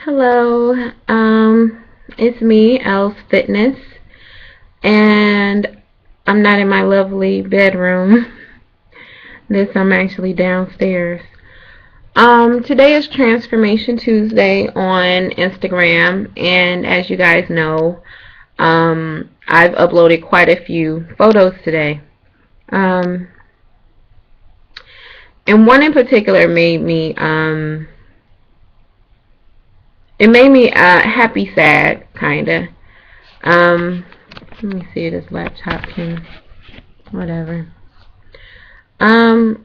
Hello, it's me, Elle's Fitness, and I'm not in my lovely bedroom. I'm actually downstairs. Today is Transformation Tuesday on Instagram, and as you guys know, I've uploaded quite a few photos today. And one in particular made me, happy, sad, kinda. Let me see, this laptop can, whatever. Izza,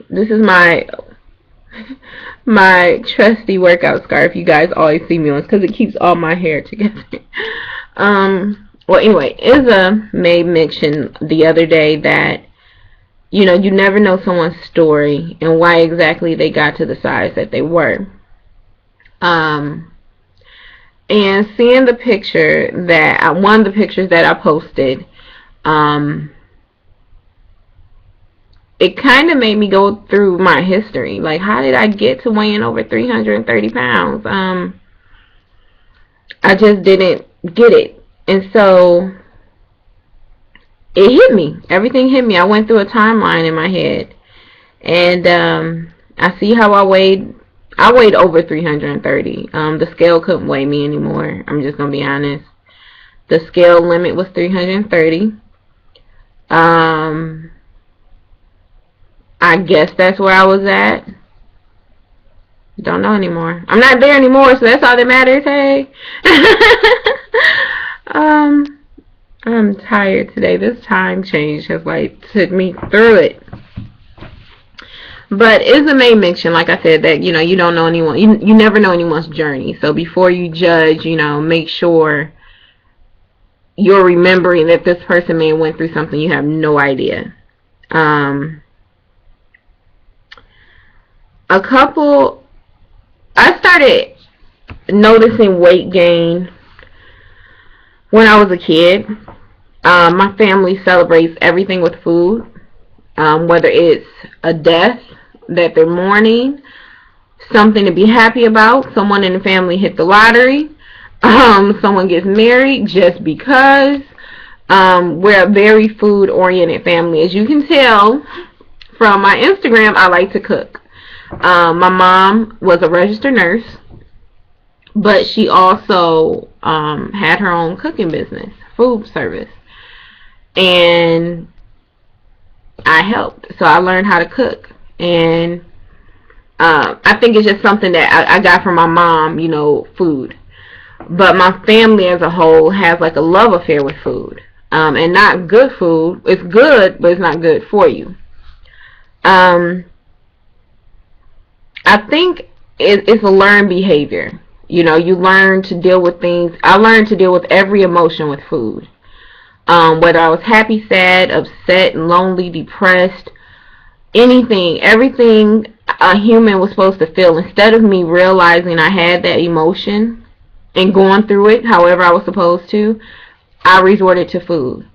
this is my trusty workout scarf. You guys always see me on because it keeps all my hair together. Well, anyway, Izza made mention the other day that you never know someone's story and why exactly they got to the size that they were. And seeing the picture one of the pictures that I posted, it kind of made me go through my history. Like, how did I get to weighing over 330 pounds? I just didn't get it. And so it hit me. Everything hit me. I went through a timeline in my head. And I see how I weighed over 330. The scale couldn't weigh me anymore. I'm just going to be honest. The scale limit was 330. I guess that's where I was at. Don't know anymore. I'm not there anymore, so that's all that matters, hey. I'm tired today. This time change has took me through it. But Izza made mention, like I said, that you don't know anyone. You never know anyone's journey. So before you judge, make sure you're remembering that this person may have went through something you have no idea. I started noticing weight gain when I was a kid. My family celebrates everything with food, whether it's a death that they're mourning, something to be happy about, someone in the family hit the lottery, someone gets married just because. We're a very food-oriented family. As you can tell from my Instagram, I like to cook. My mom was a registered nurse, but she also had her own cooking business, food service. And I helped, so I learned how to cook. And I think it's just something that I got from my mom, food. But my family as a whole has a love affair with food. And not good food. It's good, but it's not good for you. I think it's a learned behavior. You learn to deal with things. I learned to deal with every emotion with food. Whether I was happy, sad, upset, lonely, depressed, everything a human was supposed to feel. Instead of me realizing I had that emotion and going through it however I was supposed to, I resorted to food.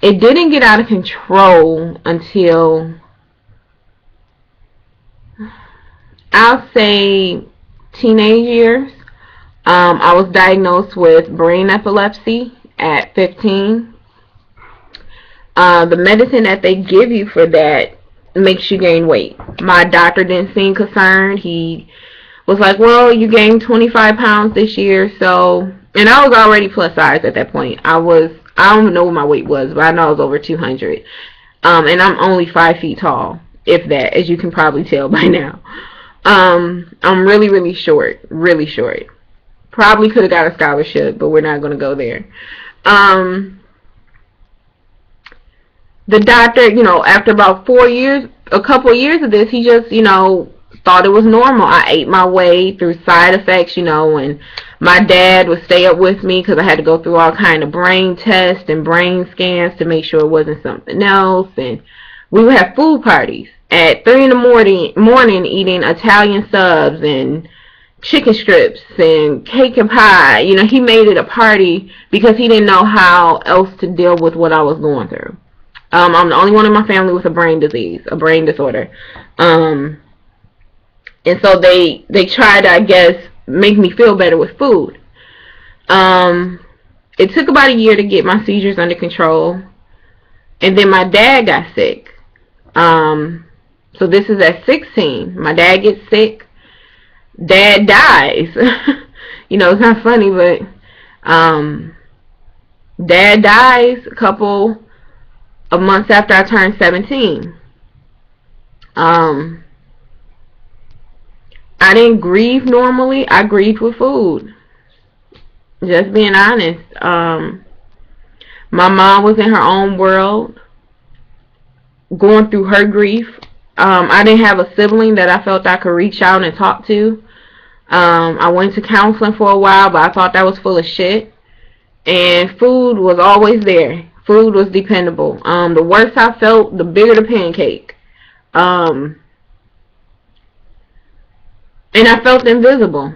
It didn't get out of control until, I'll say, teenage years. I was diagnosed with brain epilepsy at 15. The medicine that they give you for that makes you gain weight. My doctor didn't seem concerned. He was like, well, you gained 25 pounds this year, so, and I was already plus size at that point. I don't know what my weight was, but I know I was over 200. And I'm only 5 feet tall, if that, as you can probably tell by now. I'm really, really short, really short. Probably could have got a scholarship, but we're not going to go there. The doctor, after about 4 years, a couple of years of this, he just, thought it was normal. I ate my way through side effects, and my dad would stay up with me because I had to go through all kind of brain tests and brain scans to make sure it wasn't something else. And we would have food parties at 3 in the morning eating Italian subs and chicken strips and cake and pie. He made it a party because he didn't know how else to deal with what I was going through. I'm the only one in my family with a brain disease, a brain disorder. And so they tried to, I guess, make me feel better with food. It took about a year to get my seizures under control, and then my dad got sick. So this is at 16. My dad gets sick. Dad dies. You know, it's not funny, but Dad dies a couple of months after I turned 17. I didn't grieve normally. I grieved with food. Just being honest. My mom was in her own world, going through her grief. I didn't have a sibling that I felt I could reach out and talk to. I went to counseling for a while, but I thought that was full of shit. And food was always there. Food was dependable. The worse I felt, the bigger the pancake. And I felt invisible.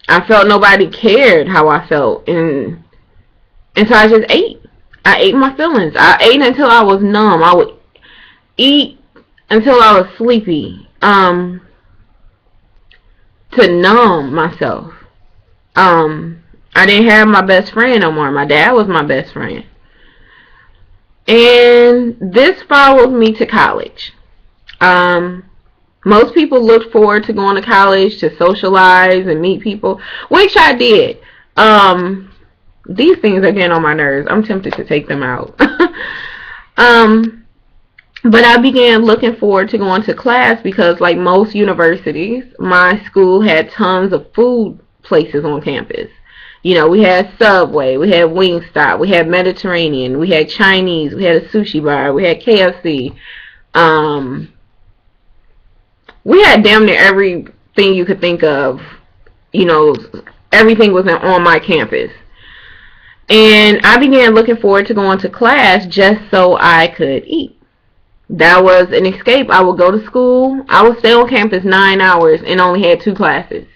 I felt nobody cared how I felt. And so I just ate. I ate my feelings. I ate until I was numb. I would eat until I was sleepy. To numb myself. I didn't have my best friend no more. My dad was my best friend. And this followed me to college. Most people look forward to going to college to socialize and meet people, which I did. These things are getting on my nerves. I'm tempted to take them out. But I began looking forward to going to class because, like most universities, my school had tons of food places on campus. You know, we had Subway, we had Wingstop, we had Mediterranean, we had Chinese, we had a sushi bar, we had KFC. We had damn near everything you could think of. You know, everything was on my campus. And I began looking forward to going to class just so I could eat. That was an escape. I would go to school. I would stay on campus 9 hours and only had 2 classes.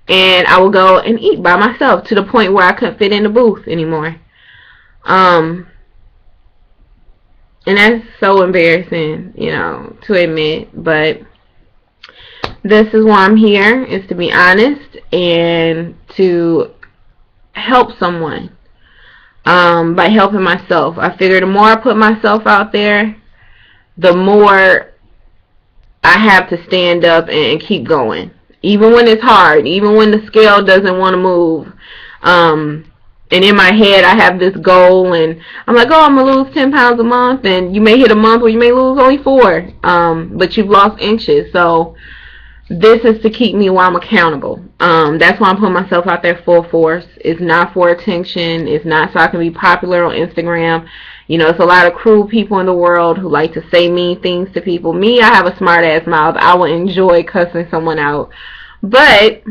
And I would go and eat by myself to the point where I couldn't fit in the booth anymore. And that's so embarrassing, you know, to admit. But this is why I'm here, is to be honest and to help someone by helping myself. I figure the more I put myself out there, the more I have to stand up and keep going. Even when it's hard, even when the scale doesn't want to move. And in my head, I have this goal, and I'm like, oh, I'm going to lose 10 pounds a month, and you may hit a month where you may lose only 4, but you've lost inches. So this is to keep me while I'm accountable. That's why I'm putting myself out there full force. It's not for attention. It's not so I can be popular on Instagram. You know, it's a lot of cruel people in the world who like to say mean things to people. Me, I have a smart ass mouth. I will enjoy cussing someone out. But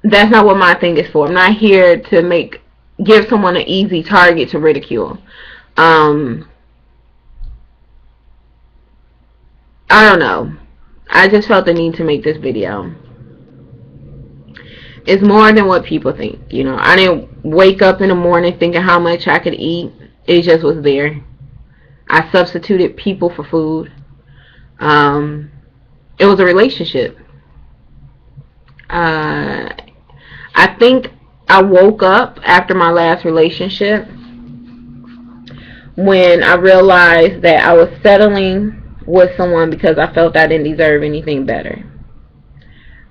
that's not what my thing is for. I'm not here to give someone an easy target to ridicule. I don't know. I just felt the need to make this video. It's more than what people think. You know, I didn't wake up in the morning thinking how much I could eat. It just was there. I substituted people for food. It was a relationship. I think I woke up after my last relationship when I realized that I was settling with someone because I felt I didn't deserve anything better.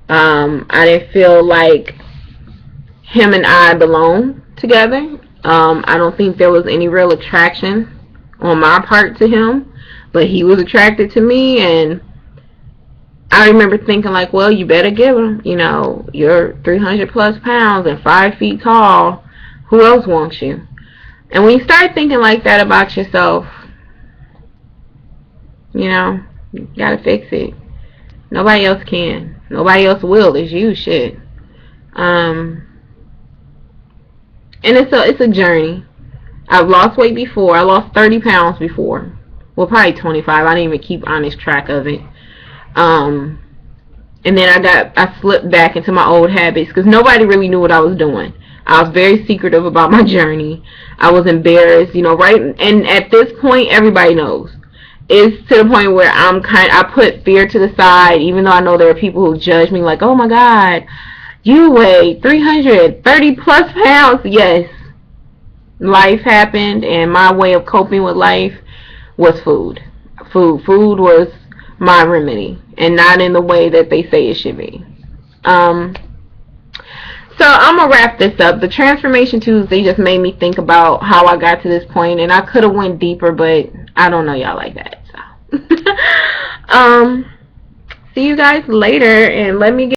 I didn't feel like him and I belonged together. I don't think there was any real attraction on my part to him, but he was attracted to me, and I remember thinking like, well, you better give him, you know, you're 300 plus pounds and 5 feet tall. Who else wants you? And when you start thinking like that about yourself, you know, you gotta fix it. Nobody else can. Nobody else will. It's you, shit. And it's a journey. I've lost weight before. I lost 30 pounds before. Well, probably 25. I didn't even keep honest track of it. And then I slipped back into my old habits because nobody really knew what I was doing. I was very secretive about my journey. I was embarrassed, you know, right? And at this point, everybody knows. it's to the point where I put fear to the side, even though I know there are people who judge me like, oh my God, you weigh 330 plus pounds. Yes, life happened, and my way of coping with life was food. Food was my remedy, and not in the way that they say it should be. So I'm gonna wrap this up. The Transformation Tuesday just made me think about how I got to this point, and I could have went deeper, but I don't know y'all like that. So, see you guys later, and let me get